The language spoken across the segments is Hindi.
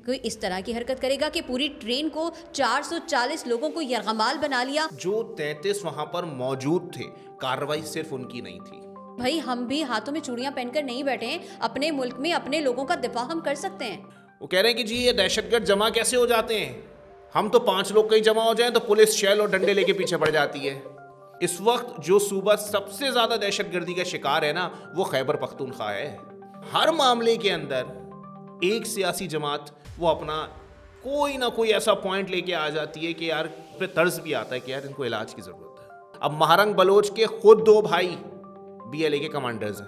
कोई इस तरह की हरकत करेगा कि पूरी ट्रेन को 440 लोगों को यरगमाल बना लिया। जो 33 वहां पर मौजूद थे, कार्रवाई सिर्फ उनकी नहीं थी। भाई हम भी हाथों में चूड़ियां पहनकर नहीं बैठे हैं, अपने मुल्क में अपने लोगों का दिफा हम कर सकते हैं। वो कह रहे हैं कि जी ये दहशतगर्द जमा कैसे हो जाते हैं, हम तो 5 लोग कहीं जमा हो जाएं तो पुलिस शैल और डंडे लेके पीछे पड़ जाती है। इस वक्त जो सूबा सबसे ज्यादा दहशतगर्दी का शिकार है ना, वो खैबर पख्तूनख्वा है। हर मामले के अंदर एक सियासी जमात वो अपना कोई ना कोई ऐसा पॉइंट लेके आ जाती है कि यार पे तर्ज भी आता है कि यार इनको इलाज की जरूरत है। अब महारंग बलोच के खुद 2 भाई बीएलए के कमांडर्स हैं।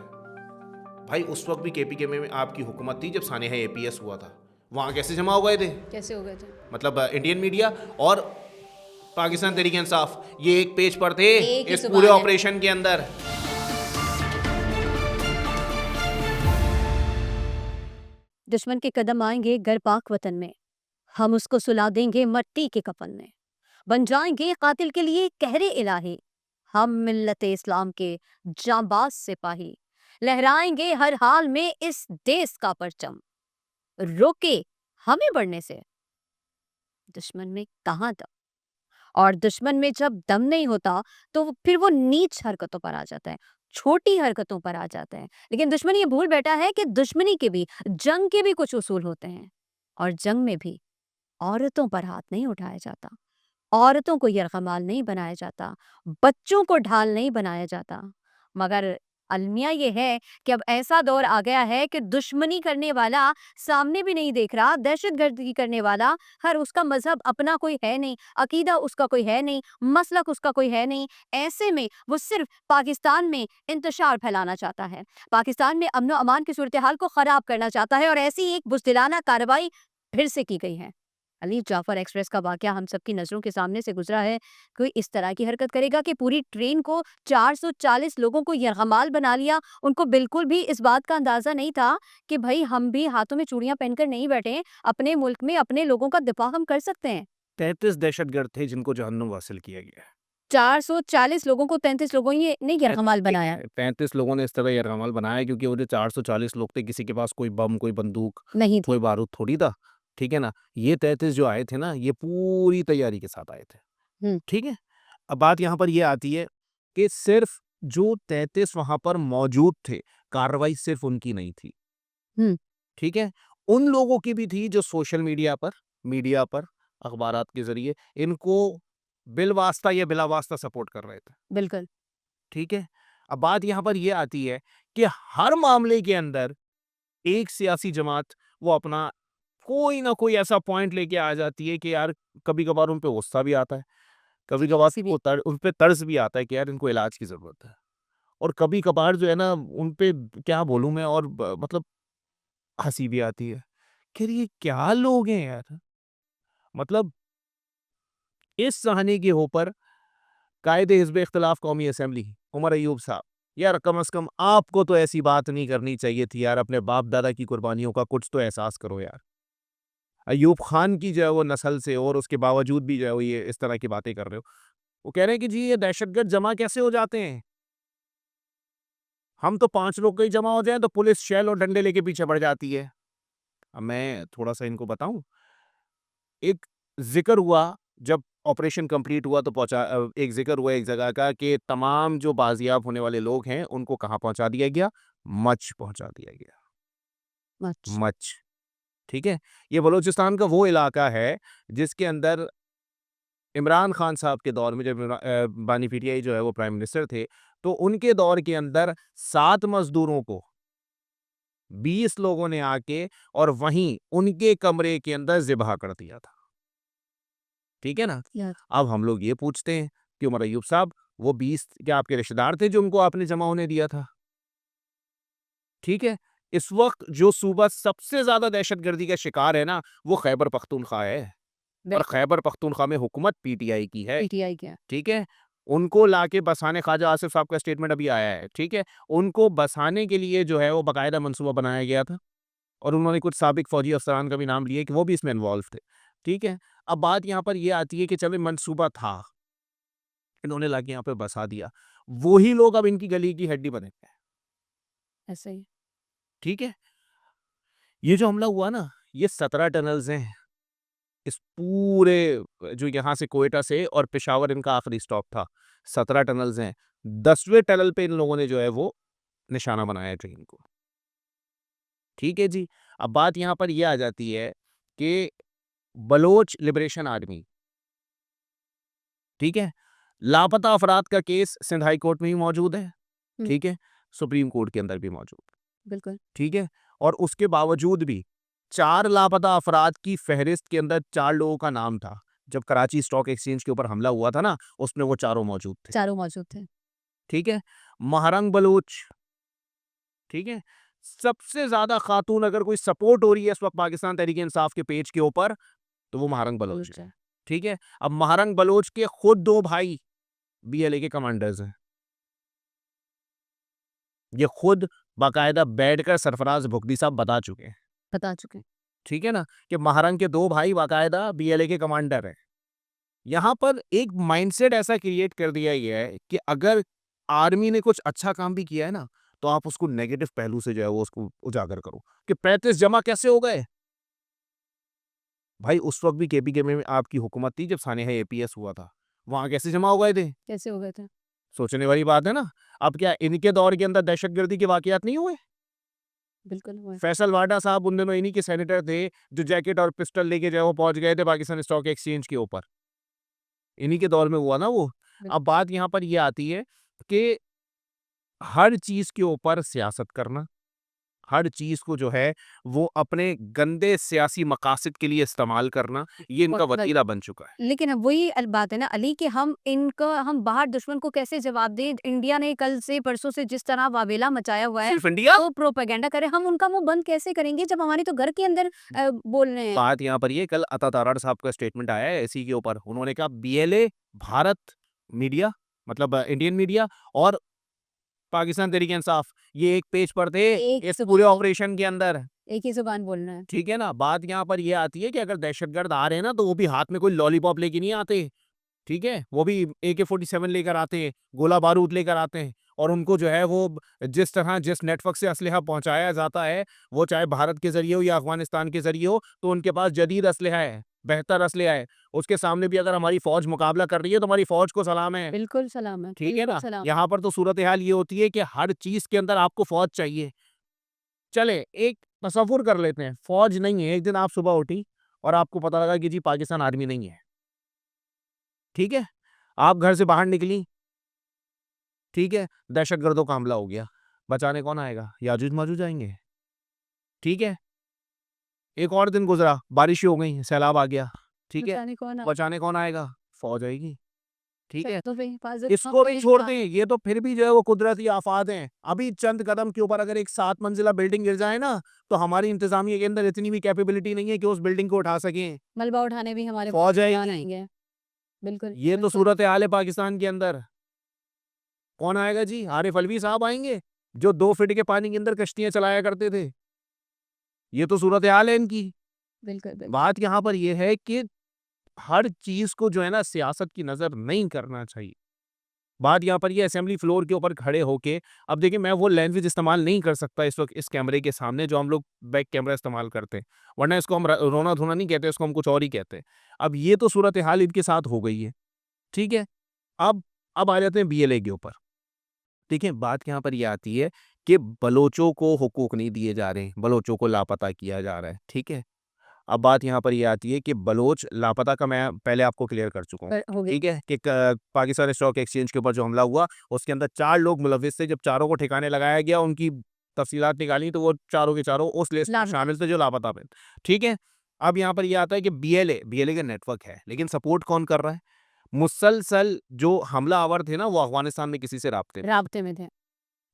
भाई उस वक्त भी केपीके में आपकी हुकूमत थी जब सानेहा एपीएस हुआ था, वहां कैसे जमा हो गए थे? कैसे हो गए थे? मतलब इंडियन मीडिया और पाकिस्तान तहरीक इंसाफ ये एक पेज पर थे एक ही इस जुबान पूरे है। ऑपरेशन के अंदर। दुश्मन के कदम आएंगे गर पाक वतन में, हम उसको सुला देंगे मट्टी के कफन में। बन जाएंगे कातिल के लिए कहरे इलाही, हम मिल्लत इस्लाम के जांबाज सिपाही। लहराएंगे हर हाल में इस देश का परचम, रोके हमें बढ़ने से दुश्मन में कहाँ दम। और दुश्मन में जब दम नहीं होता तो फिर वो नीच हरकतों पर आ जाता है, छोटी हरकतों पर आ जाता है। लेकिन दुश्मन ये भूल बैठा है कि दुश्मनी के भी, जंग के भी कुछ उसूल होते हैं। और जंग में भी औरतों पर हाथ नहीं उठाया जाता, औरतों को यरगमाल नहीं बनाया जाता, बच्चों को ढाल नहीं बनाया जाता। मगर अलमिया ये है कि अब ऐसा दौर आ गया है कि दुश्मनी करने वाला सामने भी नहीं देख रहा, दहशतगर्दी करने वाला हर उसका मजहब अपना कोई है नहीं, अकीदा उसका कोई है नहीं, मसलक उसका कोई है नहीं। ऐसे में वो सिर्फ पाकिस्तान में इंतशार फैलाना चाहता है, पाकिस्तान में अमन अमान की सूरत हाल को खराब करना चाहता है। और ऐसी एक बुज़दिलाना कार्रवाई फिर से की गई है। अली जाफर एक्सप्रेस का वाकया हम सबकी नज़रों के सामने से गुजरा है। कोई इस तरह की हरकत करेगा कि पूरी ट्रेन को 440 लोगों को यरगमाल बना लिया। उनको बिल्कुल भी इस बात का अंदाज़ा नहीं था कि भाई हम भी हाथों में चूड़ियां पहनकर नहीं बैठे हैं, अपने मुल्क में अपने लोगों का दिफा हम कर सकते हैं। 33 दहशतगर्द थे जिनको जहन्नुम हासिल किया गया। 440 लोगों को 33 लोगों ने यरगमाल बनाया। 35 लोगों ने इस तरह यरगमाल बनाया क्योंकि वो जो 440 लोग थे, किसी के पास कोई बम, कोई बंदूक, नहीं थी। कोई बारूद थोड़ी था। ठीक है ना? ये 33 जो आए थे ना, ये पूरी तैयारी के साथ आए थे। हम्म। ठीक है? अब बात यहाँ पर ये आती है कि सिर्फ जो 33 वहां पर मौजूद थे, कार्रवाई सिर्फ उनकी नहीं थी। हम्म। ठीक है? उन लोगों की भी थी जो सोशल मीडिया पर, मीडिया पर, अखबारात के जरिए इनको बिलवास्ता या बिलावास्ता सपोर्ट कर रहे थे। बिल्कुल। ठीक है? अब बात यहाँ पर ये आती है कि हर मामले के अंदर एक सियासी जमात वो अपना कोई ना कोई ऐसा पॉइंट लेके आ जाती है कि यार कभी-कभार उन पे गुस्सा भी आता है, कभी-कभार किसी भी उन पे तर्स भी आता है कि यार इनको इलाज की ज़रूरत है। और कभी-कभार जो है ना उन पे क्या बोलूँ मैं, और मतलब हँसी भी आती है कि यार ये क्या लोग हैं यार? मतलब इस साहनी के ऊपर कायदे हिज़्ब इख्तिलाफ कौमी असेंबली उमर अय्यूब साहब, यार कम से कम आपको तो ऐसी बात नहीं करनी चाहिए थी यार, अपने बाप-दादा की कुर्बानियों का कुछ तो एहसास करो यार। अय्यूब खान की जो है वो नस्ल से, और उसके बावजूद भी जो है वो ये इस तरह की बातें कर रहे हो। वो कह रहे हैं कि जी ये दहशतगर्द जमा कैसे हो जाते हैं? हम तो 5 लोग कहीं जमा हो जाएँ तो पुलिस शैल और डंडे लेके पीछे पड़ जाती है। अब मैं थोड़ा-सा इनको बताऊँ? एक ज़िक्र हुआ जब ऑपरेशन कंप्लीट हुआ तो एक ज़िक्र हुआ एक जगह का कि तमाम जो बाज़ियाब होने वाले लोग हैं उनको कहाँ पहुँचा दिया गया? मच पहुँचा दिया गया। मच। मच, ठीक है? ये बलूचिस्तान का वो इलाका है जिसके अंदर इमरान खान साहब के दौर में जब बानी पीटीआई जो है वो प्राइम मिनिस्टर थे, तो उनके दौर के अंदर 7 मज़दूरों को 20 लोगों ने आके और वहीं उनके कमरे के अंदर ज़िबह कर दिया था। ठीक है ना? यार अब हम लोग ये पूछते हैं कि उमर अय्यूब साहब, वो 20 क्या आपके रिश्तेदार थे जो उनको आपने जमा होने दिया था? ठीक है? इस वक़्त जो सूबा सबसे ज़्यादा दहशतगर्दी का शिकार है ना, वो खैबर पख्तूनख्वा है। और खैबर पख्तूनख्वा में हुकूमत पीटीआई की है। पीटीआई क्या। ठीक है? उनको लाके बसाने, ख्वाजा आसिफ साहब का स्टेटमेंट अभी आया है। ठीक है? उनको बसाने के लिए जो है वो बाकायदा मंसूबा बनाया गया था। और उन्होंने कुछ साबिक फौजी अफ़सरान का भी नाम लिया कि वो भी इसमें इन्वॉल्व थे। ठीक है? अब बात यहाँ पर ये आती है कि चलो मंसूबा था, इन्होंने लाके यहाँ पे बसा दिया। वो ही लोग अब इनकी गली की हड्डी बने हैं। ऐसे ही। ठीक है? ये जो हमला हुआ ना, ये 17 टनल्स हैं इस पूरे, जो यहाँ से कोयटा से और पेशावर इनका आखिरी स्टॉप था। 17 टनल्स हैं। 10वें टनल पे इन लोगों ने जो है वो निशाना बनाया है ट्रेन को। ठीक है जी। अब बात यहाँ पर ये आ जाती है कि बलोच लिबरेशन आर्मी, ठीक है, लापता अफराद का केस सिंध हाई कोर्ट में भी मौजूद है, ठीक है, सुप्रीम कोर्ट के अंदर भी मौजूद है, बिल्कुल। ठीक है। और उसके बावजूद भी 4 लापता अफराद की फहरिस्त के अंदर 4 लोगों का नाम था। जब कराची स्टॉक एक्सचेंज के ऊपर हमला हुआ था ना, उसमें वो चारों मौजूद थे, चारों मौजूद थे। ठीक है। महारंग बलूच, ठीक है, सबसे ज्यादा खातून अगर कोई सपोर्ट हो रही है इस वक्त पाकिस्तान तहरीक इंसाफ के पेज के ऊपर, तो वो महारंग बलोच है, ठीक है। अब महारंग बलोच के खुद 2 भाई बीएलए के कमांडर्स हैं। ये खुद बाकायदा बैठकर सरफराज भुगती साहब बता चुके हैं, बता चुके। ठीक है ना, कि महारंग के 2 भाई बाकायदा बीएलए के कमांडर हैं। यहाँ पर एक माइंडसेट ऐसा क्रिएट कर दिया गया है कि अगर आर्मी ने कुछ अच्छा काम भी किया है ना, तो आप उसको नेगेटिव पहलू से जो है वो उसको उजागर करो कि 35 जमा कैसे हो गए। भाई उस वक्त भी केपीके में आपकी हुकूमत थी जब सानेहा एपीएस हुआ था, वहां कैसे जमा हो गए थे? कैसे हो गए थे? सोचने वाली बात है ना। अब क्या इनके दौर के अंदर दहशतगर्दी के वाकयात नहीं हुए? बिल्कुल हुआ है। फैसल वाडा साहब उन दिनों इन्हीं के सेनेटर थे जो जैकेट और पिस्टल लेके जो है वो पहुंच गए थे पाकिस्तान स्टॉक एक्सचेंज के ऊपर। इन्हीं के दौर में हुआ ना वो। अब बात यहाँ पर ये आती है कि हर चीज के ऊपर सियासत करना, हर चीज को जो है वो अपने गंदे सियासी मकासद के लिए इस्तेमाल करना, ये इनका और वतीरा बन चुका है। लेकिन अब वही बात है ना अली कि हम बाहर दुश्मन को कैसे जवाब दें। इंडिया ने कल से परसों से जिस तरह वावेला मचाया हुआ है, सिर्फ इंडिया, तो प्रोपेगेंडा करे, हम उनका मुंह बंद कैसे करेंगे जब हमारे तो घर के अंदर बोल रहे हैं। बात यहाँ पर ये, कल अता ताराड़ साहब का स्टेटमेंट आया है इसी के ऊपर। उन्होंने कहा बीएलए, भारत मीडिया, मतलब इंडियन मीडिया और पाकिस्तान तहरीक इंसाफ, ये एक पेज पर थे एक इस जुबान- पूरे ऑपरेशन के अंदर, एक ही जुबान बोलना है। ठीक है ना। बात यहाँ पर ये आती है कि अगर दहशतगर्द आ रहे हैं ना, तो वो भी हाथ में कोई लॉलीपॉप लेके नहीं आते, ठीक है, वो भी AK-47 लेकर आते हैं, गोला बारूद लेकर आते हैं। और उनको जो है वो जिस तरह जिस नेटवर्क से असलहा पहुंचाया जाता है, वो चाहे भारत के जरिए हो या अफगानिस्तान के जरिए हो, तो उनके पास जदीद असलहा है, बेहतर असलहा है। उसके सामने भी अगर हमारी फौज मुकाबला कर रही है तो हमारी फौज को सलाम है, बिल्कुल सलाम है, ठीक है बिल्कुल ना। सलाम। यहाँ पर तो सूरत हाल ये होती है कि हर चीज के अंदर आपको फौज चाहिए। चले एक तसव्वुर कर लेते हैं, फौज नहीं है, एक दिन आप सुबह उठी और आपको पता लगा कि जी पाकिस्तान आर्मी नहीं है, ठीक है, आप घर से बाहर निकली, ठीक है, दहशतगर्दों का हमला हो गया, बचाने कौन आएगा? याजूज माजूज आएंगे, ठीक है। एक और दिन गुजरा, बारिश हो गई, सैलाब आ गया, ठीक है, बचाने कौन बचाने कौन आएगा? फौज आएगी, ठीक है। तो भाई हिफाजत इसको भी छोड़ दें, ये तो फिर भी जो है वो कुदरती आफात हैं। अभी चंद कदम के ऊपर अगर एक 7 मंजिला बिल्डिंग गिर जाए ना, तो हमारी इंतजामिया के अंदर इतनी भी कैपेबिलिटी नहीं है कि उस बिल्डिंग को उठा सकें, मलबा उठाने भी हमारे फौज जान आएगी। आएंगे। बिल्कुल ये तो बिल्कुल। सूरत हाल है पाकिस्तान के अंदर। कौन आएगा जी? आरिफ अलवी साहब आएंगे जो 2 फीट के पानी के अंदर कश्तियां चलाया करते थे। ये तो सूरत हाल है इनकी। बिल्कुल बिल्कुल। बात यहाँ पर यह है कि हर चीज को जो है ना सियासत की नजर नहीं करना चाहिए। बात यहाँ पर ये असेंबली फ्लोर के ऊपर खड़े होके, अब देखिए मैं वो लैंग्वेज इस्तेमाल नहीं कर सकता इस वक्त इस कैमरे के सामने जो हम लोग बैक कैमरा इस्तेमाल करते हैं, वरना इसको हम रोना धोना नहीं कहते, इसको हम कुछ और ही कहते हैं। अब ये तो सूरत हाल इनके साथ हो गई है, ठीक है। अब आ जाते हैं बीएलए के ऊपर। देखिए बात यहाँ पर ये आती है कि बलोचों को हुकूक नहीं दिए जा रहे हैं, बलोचों को लापता किया जा रहा है, ठीक है। अब बात यहाँ पर ये आती है कि बलोच लापता का मैं पहले आपको क्लियर कर चुका हूँ, हो गया। ठीक है, कि पाकिस्तान स्टॉक एक्सचेंज के ऊपर जो हमला हुआ उसके अंदर 4 लोग मुलविस थे। जब चारों को ठिकाने लगाया गया, उनकी तफसीलात निकाली, तो वो चारों के चारों उस लिस्ट में लापता। शामिल थे जो लापता पे, ठीक है। अब यहाँ पर ये आता है कि बीएलए का नेटवर्क है, लेकिन सपोर्ट कौन कर रहा है? मुसलसल जो हमलावर थे ना, वो अफगानिस्तान में किसी से राब्ते में, राब्ते में थे।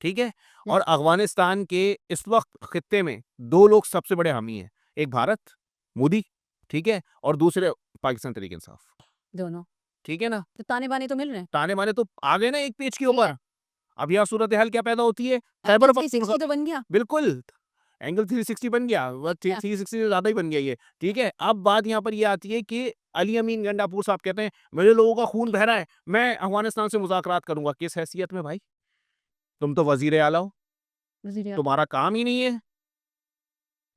ठीक है। और अफगानिस्तान के इस वक्त खित्ते में 2 लोग सबसे बड़े हामी हैं, एक भारत मोदी, ठीक है, और दूसरे पाकिस्तान तहरीक इंसाफ, दोनों। ठीक है ना। तो ताने बाने तो मिल रहे हैं। ताने माने तो आ गए ना एक पेज के ऊपर। अब यहाँ सूरत हाल क्या पैदा होती है? खैबर खैबर 360 तो बन गया। बिल्कुल, एंगल 360 बन गया, वह 360 से ज्यादा ही बन गया ये, ठीक है। अब बात यहाँ पर ये आती है कि अली अमीन गंडापुर साहब कहते हैं मेरे लोगों का खून बह रहा है, मैं अफगानिस्तान से मुज़ाकरात करूंगा। किस हैसियत में भाई? तुम तो वजीर आला हो, वज़ीर आज़म। तुम्हारा काम ही नहीं है।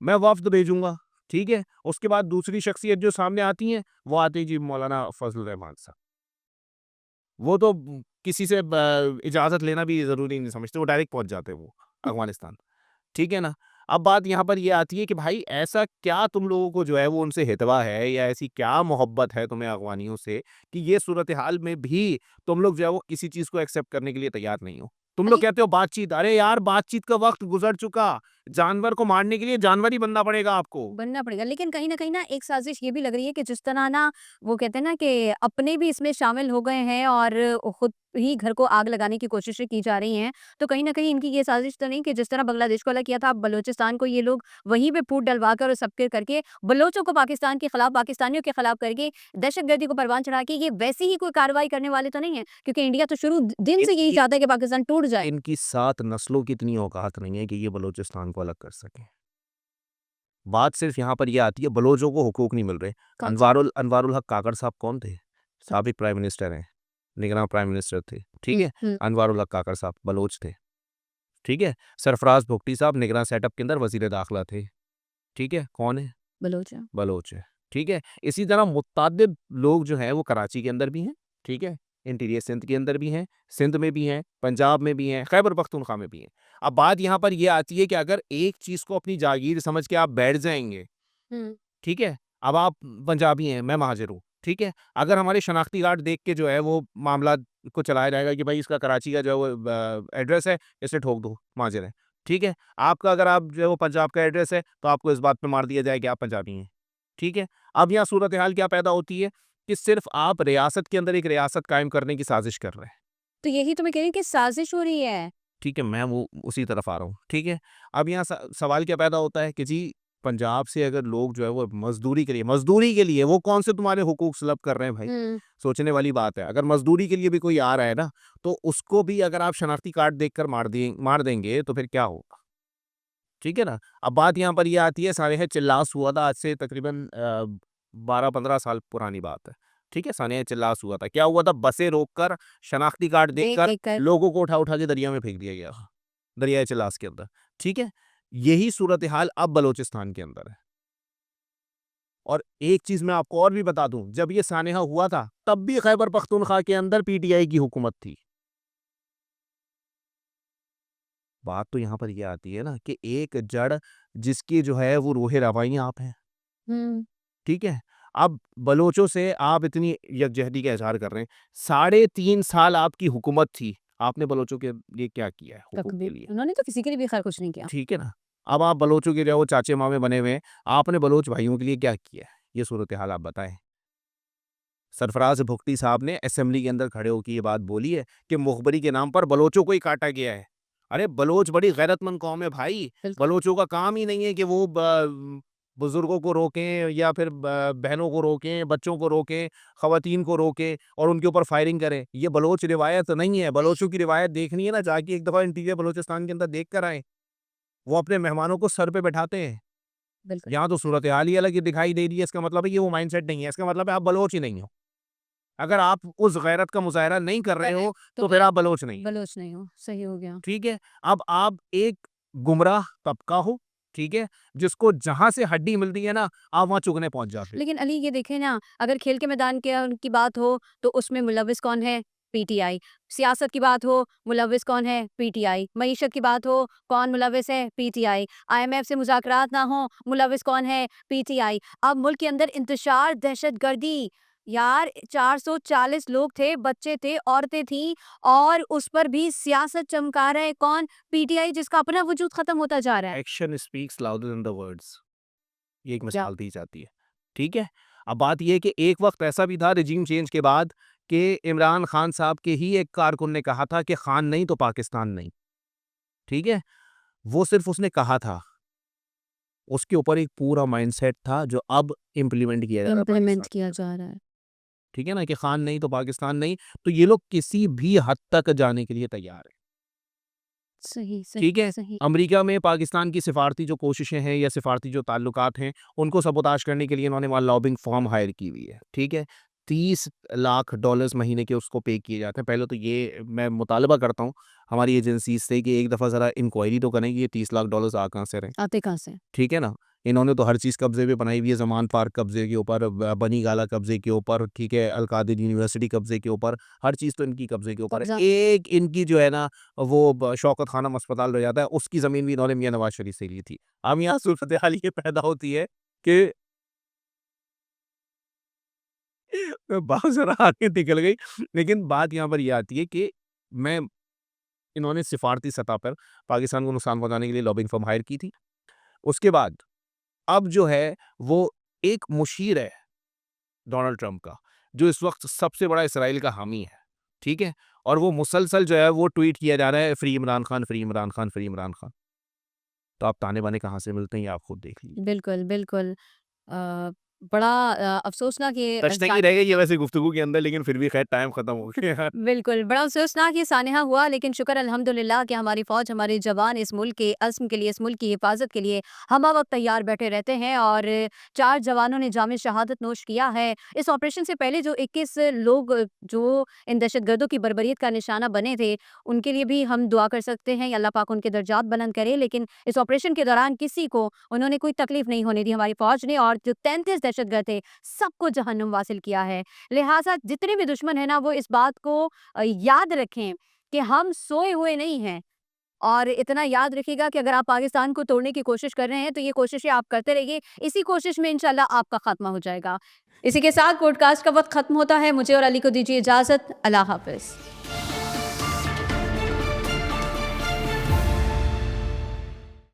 मैं वफ्द भेजूंगा, ठीक है? उसके बाद दूसरी शख्सियत जो सामने आती हैं, वो आती है जी मौलाना फजल रहमान साहब। वो तो किसी से इजाज़त लेना भी ज़रूरी नहीं समझते, वो डायरेक्ट पहुँच जाते हैं वो अफ़गानिस्तान। ठीक है ना? अब बात यहाँ पर ये आती है कि भाई ऐसा क्या तुम लोगों को जो है वो उनसे हितवा है या ऐसी क्या मोहब्बत है तुम्हें अफ़गानियों से कि ये सूरत-ए-हाल में भी तुम लोग जो है वो किसी चीज़ को एक्सेप्ट करने के लिए तैयार नहीं हो। तुम लोग अली कहते हो बातचीत, अरे यार बातचीत का वक़्त गुज़र चुका। जानवर को मारने के लिए जानवर ही बनना पड़ेगा आपको। बनना पड़ेगा। लेकिन कहीं न कहीं ना एक साज़िश ये भी लग रही है कि जिस तरह ना वो कहते हैं ना कि अपने भी इसमें शामिल हो गए हैं और खुद ही घर को आग लगाने की कोशिशें की जा रही हैं। तो कहीं न कहीं इनकी ये साज़िश तो नहीं कि जिस तरह बांग्लादेश को अलग किया था, अब बलूचिस्तान को ये लोग वहीं पे फूट डलवाकर और सबके करके बलोचों को पाकिस्तान के खिलाफ, पाकिस्तानियों के खिलाफ करके दहशतगर्दी को परवान चढ़ा के ये वैसी ही कोई कार्रवाई करने वाले तो नहीं है? क्योंकि इंडिया तो शुरू दिन से यही इनकी चाहता है कि पाकिस्तान टूट जाए। इनकी 7 नस्लों की इतनी औकात नहीं है कि ये बलूचिस्तान को अलग कर सकें। बात सिर्फ यहाँ पर ये आती है बलोचों को हुकूक नहीं मिल रहे। कौन से? अनवारुल हक काकड़ साहब कौन थे? साबिक प्राइम मिनिस्टर हैं, निगरान प्राइम मिनिस्टर थे, ठीक हुँ, है? हुँ। अनवारुल हक काकड़ साहब बलोच थे, ठीक है? सरफराज भुगटी साहब निगरान सेटअप के अंदर वज़ीर दाखिला थे, ठीक है? कौन है? बलोच है। बलोच है, ठीक है? इसी तरह मुतअद्दिद लोग जो हैं वो कराची के अंदर भी हैं, ठीक है? इंटीरियर सिंध के अंदर भी हैं, सिंध में भी हैं, पंजाब में भी हैं, खैबर पख्तूनख्वा में भी हैं। अब बात यहाँ पर ये आती है कि अगर एक चीज़ को अपनी जागीर समझ के आप बैठ जाएँगे, हुँ। ठीक है? अब आप पंजाबी हैं, मैं महाजिर हूँ, ठीक है? अगर हमारे शनाख्ती कार्ड देख के जो है वो मामला को चलाया जाएगा कि भाई इसका कराची का जो है वो एड्रेस है, इसे ठोक दो, महाजिर है, ठीक है? आपका अगर आप जो है वो पंजाब का एड्रेस है, तो आपको इस बात पे मार दिया जाए कि आप पंजाबी हैं, ठीक है? अब यहाँ सूरत-ए-हाल क्या पैदा होती है कि सिर्फ़ आप रियासत के अंदर एक रियासत कायम करने की साज़िश कर रहे हैं, तो यही तो मैं कह रही हूँ कि साज़िश हो रही है। ठीक है? मैं वो उसी तरफ आ रहा हूँ, ठीक है? अब यहाँ सवाल क्या पैदा होता है कि जी पंजाब से अगर लोग जो है वो मज़दूरी के लिए वो कौन से तुम्हारे हुकूक तलब कर रहे हैं भाई? हुँ। सोचने वाली बात है। अगर मज़दूरी के लिए भी कोई आ रहा है ना, तो उसको भी अगर आप शनाख्ती कार्ड देखकर मार देंगे तो फिर क्या होगा? ठीक है ना? अब बात यहाँ पर ये आती है सानेह चिल्लास हुआ था आज से तकरीबन 12-15 साल पुरानी बात है। ठीक है? सानेह चिल्लास हुआ था। क्या हुआ था? बसें रोककर, शनाख्ती कार्ड देखकर देख-देख कर लोगों को उठा-उठा के दरिया में फेंक दिया गया। दरियाए चिल्लास के अंदर। ठीक है? यही सूरत-ए-हाल अब बलूचिस्तान के अंदर है। और एक चीज़ मैं आपको और भी बता दूँ, जब ये सानेहा हुआ था, तब भी खैबर पख्तूनख्वा के अंदर पीटीआई की हुकूमत थी। बात तो यहाँ पर ये आती है ना कि एक जड़ जिसकी जो है वो रूह रवाई आप हैं, हुँ। ठीक है? अब बलोचों से आप इतनी यकजहती का इज़हार कर रहे हैं, साढ़े 3 साल आपकी हुकूमत थी, आपने बलोचों के लिए क्या किया है हुकूक तकबीर के लिए? उन्होंने तो किसी के लिए भी खैर कुछ नहीं किया। ठीक है ना? अब आप बलोचों के जो है वो चाचे-मामे बने हुए हैं, आपने बलोच भाइयों के लिए क्या किया है? ये सूरत-ए-हाल आप बताएँ। सरफराज भुगटी साहब ने असेंबली के अंदर खड़े होके ये बात बोली है कि मुखबरी के नाम पर बलोचों को ही काटा गया है। अरे बलोच बड़ी गैरतमंद कौम है भाई। बिल्कुल। बलोचों का काम ही नहीं है कि वो बुजुर्गों को रोकें या फिर बहनों को रोकें, बच्चों को रोकें, खवातीन को रोकें और उनके ऊपर फायरिंग करें। ये बलोच रिवायत नहीं है। बलोचों की रिवायत देखनी है ना, जाके एक दफ़ा इंटीरियर बलूचिस्तान के अंदर देख कर आएँ। वो अपने मेहमानों को सर पे बैठाते हैं। बिल्कुल। यहाँ तो सूरत-ए-हाल ही अलग ही दिखाई दे रही है। इसका मतलब है ये वो माइंडसेट नहीं है। इसका मतलब है आप बलोच ही नहीं हो। अगर आप उस गैरत का मुज़ाहिरा नहीं कर रहे हो, तो तो फिर आप बलोच नहीं हो, बलोच नहीं हो, सही हो गया। ठीक है? अब आप एक गुमराह तबका हो, ठीक है? जिसको जहाँ से हड्डी मिलती है ना, आप वहाँ चुगने पहुँच जाते हो। लेकिन अली ये देखें ना, अगर खेल के मैदान के की बात हो, तो उसमें मुलव्विस कौन है? पीटीआई। सियासत की बात हो, मुलव्विस कौन है? पीटीआई। मईशत की बात हो, कौन मुलव्विस है? पीटीआई। आईएमएफ से मुज़ाकरात ना हो, मुलव्विस कौन है? पीटीआई। अब मुल्क के अंदर इंतशार दहशतगर्दी, यार 440 लोग थे, बच्चे थे, औरतें थीं और उस पर भी सियासत चमका रहा है कौन? पीटीआई, जिसका अपना वजूद खत्म होता जा रहा है। Action speaks louder than the words. ये एक जा मिसाल दी जाती है, ठीक है? अब बात ये है कि एक वक़्त ऐसा भी था रिजीम चेंज के बाद कि इमरान खान साहब के ही एक कारकुन ने कहा था कि खान नहीं तो पाकिस्तान नहीं, ठीक है? वो सिर्फ़ उसने कहा था, उसके ऊपर एक पूरा माइंडसेट था जो अब इम्प्लीमेंट किया जा रहा है इम्प्लीमेंट पाकिस्तान किया के। जा रहा है। ठीक है ना? कि खान नहीं तो पाकिस्तान नहीं, तो ये लोग किसी भी हद तक जाने के लिए तैयार हैं। सही, सही, ठीक है? सही। अमेरिका में पाकिस्तान की सिफारती जो कोशिशें हैं या सिफारती जो ताल्लुकात हैं, उनको सबोताश करने के लिए इन्होंने वहाँ लॉबिंग फर्म हायर की हुई है। ठीक है? $30 लाख महीने के उसको पे किए जाते हैं। पहले तो ये मैं मुतालबा करता हूँ हमारी एजेंसीज़ से कि एक दफ़ा ज़रा इंक्वायरी तो करें कि ये $30 लाख आ कहाँ से रहे हैं। आते कहाँ से? ठीक है ना? इन्होंने तो हर चीज़ कब्जे पे बनाई हुई है, ज़मान पार्क कब्जे के ऊपर, बनी गाला कब्जे के ऊपर, ठीक है, अलकादिर यूनिवर्सिटी कब्जे के ऊपर, हर चीज़ तो इनकी कब्जे के ऊपर है। कब्जा एक इनकी जो है ना वो शौकत खानम अस्पताल रह जाता है, उसकी ज़मीन भी इन्होंने मियाँ नवाज शरीफ से ली थी। अब यहाँ सूरत हाल ये पैदा होती है कि बहुत ज़रा आगे निकल गई, लेकिन बात यहाँ पर ये आती है कि मैं इन्होंने सिफारती सतह पर पाकिस्तान को नुकसान पहुँचाने के लिए लॉबिंग फर्म हायर की थी। उसके बाद अब जो है वो एक मुशीर है डोनाल्ड ट्रंप का, जो इस वक़्त सबसे बड़ा इसराइल का हामी है, ठीक है? और वो मुसलसल जो है वो ट्वीट किया जा रहा है, free Imran Khan, free Imran Khan, free Imran Khan. तो अब ताने-बाने कहाँ से मिलते हैं ये आप खुद देख लीजिए। बिल्कुल, बिल्कुल। अ, बड़ा अफ़सोसनाक ये टचने ही रह गई है वैसे गुफ्तगू के अंदर, लेकिन फिर भी खैर टाइम खत्म हो गया यार। बिल्कुल, बड़ा अफ़सोसनाक ये सानहा हुआ, लेकिन शुक्र अल्हम्दुलिल्लाह कि हमारी फ़ौज, हमारे जवान इस मुल्क के अज़्म के लिए, इस मुल्क की हिफ़ाज़त के लिए हमा वक़्त तैयार बैठे रहते हैं और 4 जवानों ने जाम शहादत नोश किया है। इस ऑपरेशन से पहले जो 21 लोग जो इन दहशतगर्दों की बर्बरियत का निशाना बने थे, उनके लिए भी हम दुआ कर सकते हैं, अल्लाह पाक उनके दर्जात बुलंद करे। लेकिन इस ऑपरेशन के दौरान किसी को उन्होंने कोई तकलीफ़ नहीं होने दी हमारी फ़ौज ने, और जो 33 दहशतगर्द थे, सबको जहन्नुम वासिल किया है। लिहाज़ा जितने भी दुश्मन हैं ना, वो इस बात को याद रखें कि हम सोए हुए नहीं हैं। और इतना याद रखिएगा कि अगर आप पाकिस्तान को तोड़ने की कोशिश कर रहे हैं, तो ये कोशिशें आप करते रहिए। इसी कोशिश में इंशाल्लाह आपका खात्मा हो जाएगा। इसी के साथ पॉडकास्ट का वक्त खत्म होता है। मुझे और अली को दीजिए इजाज़त। अल्लाह हाफ़िज़।